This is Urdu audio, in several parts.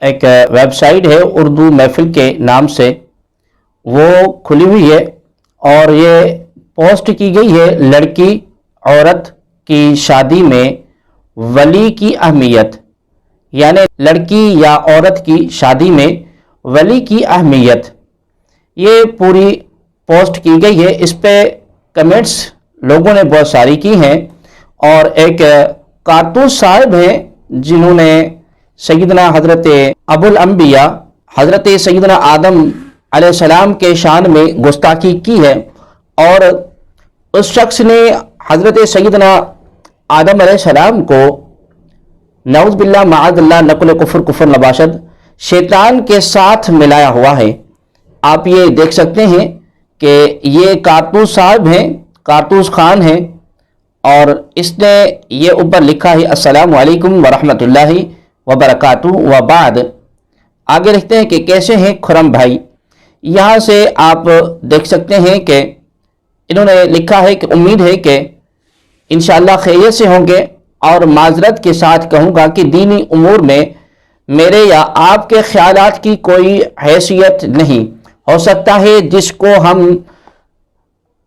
ایک ویب سائٹ ہے اردو محفل کے نام سے، وہ کھلی ہوئی ہے اور یہ پوسٹ کی گئی ہے لڑکی عورت کی شادی میں ولی کی اہمیت، یعنی لڑکی یا عورت کی شادی میں ولی کی اہمیت، یہ پوری پوسٹ کی گئی ہے۔ اس پہ کمنٹس لوگوں نے بہت ساری کی ہیں، اور ایک کارتوس صاحب ہیں جنہوں نے سیدنا حضرت ابو الانبیاء حضرت سیدنا آدم علیہ السلام کے شان میں گستاخی کی ہے، اور اس شخص نے حضرت سیدنا آدم علیہ السلام کو نعوذ باللہ معاذ اللہ نقل کفر نباشد شیطان کے ساتھ ملایا ہوا ہے۔ آپ یہ دیکھ سکتے ہیں کہ یہ کارتوس صاحب ہیں، کارتوس خان ہیں، اور اس نے یہ اوپر لکھا ہے السلام علیکم ورحمۃ اللہ وبرکاتہ وبعد۔ آگے لکھتے ہیں کہ کیسے ہیں خرم بھائی۔ یہاں سے آپ دیکھ سکتے ہیں کہ انہوں نے لکھا ہے کہ امید ہے کہ انشاءاللہ خیریت سے ہوں گے، اور معذرت کے ساتھ کہوں گا کہ دینی امور میں میرے یا آپ کے خیالات کی کوئی حیثیت نہیں، ہو سکتا ہے جس کو ہم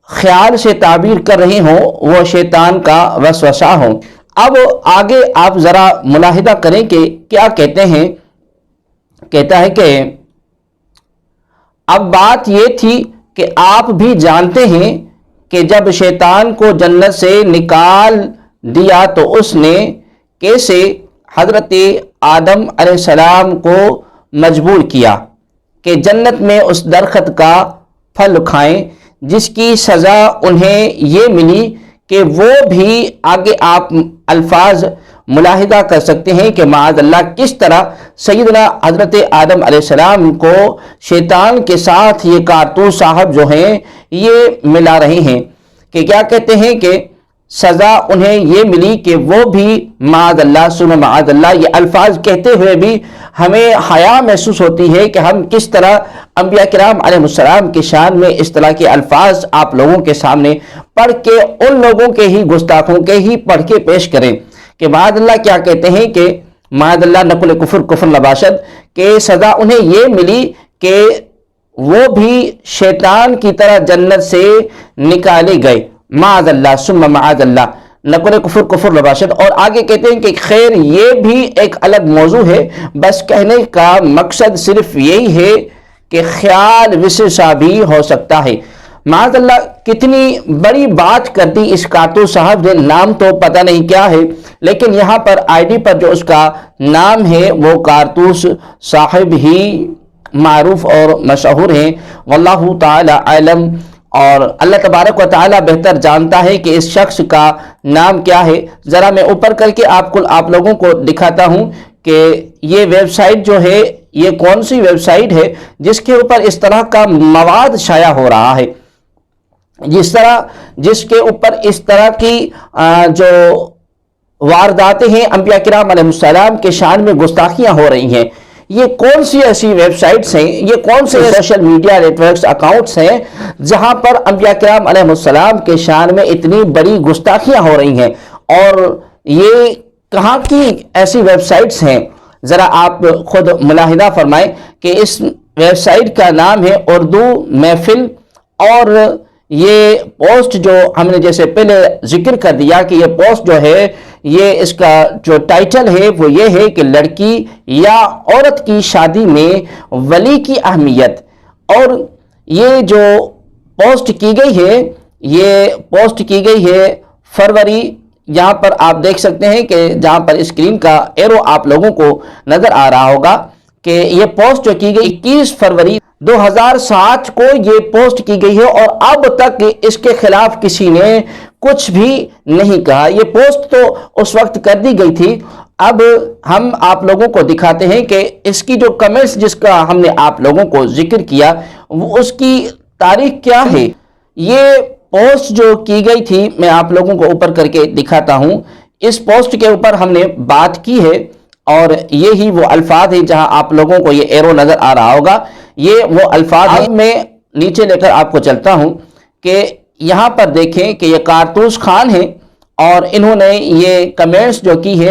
خیال سے تعبیر کر رہے ہوں وہ شیطان کا وسوسہ ہو۔ اب آگے آپ ذرا ملاحظہ کریں کہ کیا کہتے ہیں۔ کہتا ہے کہ اب بات یہ تھی کہ آپ بھی جانتے ہیں کہ جب شیطان کو جنت سے نکال دیا تو اس نے کیسے حضرت آدم علیہ السلام کو مجبور کیا کہ جنت میں اس درخت کا پھل کھائیں، جس کی سزا انہیں یہ ملی کہ وہ بھی آگے آپ الفاظ ملاحظہ کر سکتے ہیں کہ معاذ اللہ کس طرح سیدنا حضرت آدم علیہ السلام کو شیطان کے ساتھ یہ کارتوس صاحب جو ہیں یہ ملا رہے ہیں، کہ کیا کہتے ہیں کہ سزا انہیں یہ ملی کہ وہ بھی معاذ اللہ ثم معاذ اللہ، یہ الفاظ کہتے ہوئے بھی ہمیں حیا محسوس ہوتی ہے کہ ہم کس طرح انبیاء کرام علیہ السلام کی شان میں اس طرح کے الفاظ آپ لوگوں کے سامنے پڑھ کے ان لوگوں کے ہی گستاخوں کے ہی پڑھ کے پیش کریں کہ معاذ اللہ کیا کہتے ہیں کہ معاذ اللہ نقل کفر نباشد، کہ سزا انہیں یہ ملی کہ وہ بھی شیطان کی طرح جنت سے نکالے گئے، معاذ اللہ ثم معاذ اللہ نقل کفر نباشد۔ اور آگے کہتے ہیں کہ خیر یہ بھی ایک الگ موضوع ہے، بس کہنے کا مقصد صرف یہی ہے کہ خیال وسوسہ بھی ہو سکتا ہے۔ معاذ اللہ کتنی بڑی بات کر دی اس کارتوس صاحب نے، نام تو پتہ نہیں کیا ہے، لیکن یہاں پر آئی ڈی پر جو اس کا نام ہے وہ کارتوس صاحب ہی معروف اور مشہور ہیں، واللہ تعالی علم، اور اللہ تبارک و تعالی بہتر جانتا ہے کہ اس شخص کا نام کیا ہے۔ ذرا میں اوپر کر کے آپ لوگوں کو دکھاتا ہوں کہ یہ ویب سائٹ جو ہے یہ کون سی ویب سائٹ ہے جس کے اوپر اس طرح کا مواد شائع ہو رہا ہے، جس کے اوپر اس طرح کی جو وارداتیں ہیں انبیاء کرام علیہ السلام کے شان میں گستاخیاں ہو رہی ہیں۔ یہ کون سی ایسی ویب سائٹس ہیں، یہ کون سے social media networks accounts ہیں جہاں پر انبیاء کرام علیہ السلام کے شان میں اتنی بڑی گستاخیاں ہو رہی ہیں، اور یہ کہاں کی ایسی ویب سائٹس ہیں؟ ذرا آپ خود ملاحظہ فرمائیں کہ اس ویب سائٹ کا نام ہے اردو محفل، اور یہ پوسٹ جو ہم نے جیسے پہلے ذکر کر دیا کہ یہ پوسٹ جو ہے یہ اس کا جو ٹائٹل ہے وہ یہ ہے کہ لڑکی یا عورت کی شادی میں ولی کی اہمیت، اور یہ جو پوسٹ کی گئی ہے یہ پوسٹ کی گئی ہے فروری، یہاں پر آپ دیکھ سکتے ہیں کہ جہاں پر اسکرین کا ایرو آپ لوگوں کو نظر آ رہا ہوگا کہ یہ پوسٹ جو کی گئی 21 فروری 2007 کو یہ پوسٹ کی گئی ہے، اور اب تک اس کے خلاف کسی نے کچھ بھی نہیں کہا۔ یہ پوسٹ تو اس وقت کر دی گئی تھی، اب ہم آپ لوگوں کو دکھاتے ہیں کہ اس کی جو کمنٹس جس کا ہم نے آپ لوگوں کو ذکر کیا وہ اس کی تاریخ کیا ہے۔ یہ پوسٹ جو کی گئی تھی میں آپ لوگوں کو اوپر کر کے دکھاتا ہوں، اس پوسٹ کے اوپر ہم نے بات کی ہے، اور یہی وہ الفاظ ہیں جہاں آپ لوگوں کو یہ ایرو نظر آ رہا ہوگا، یہ وہ الفاظ ہیں۔ میں نیچے لے کر آپ کو چلتا ہوں کہ یہاں پر دیکھیں کہ یہ کارتوس خان ہیں، اور انہوں نے یہ کمنٹس جو کی ہے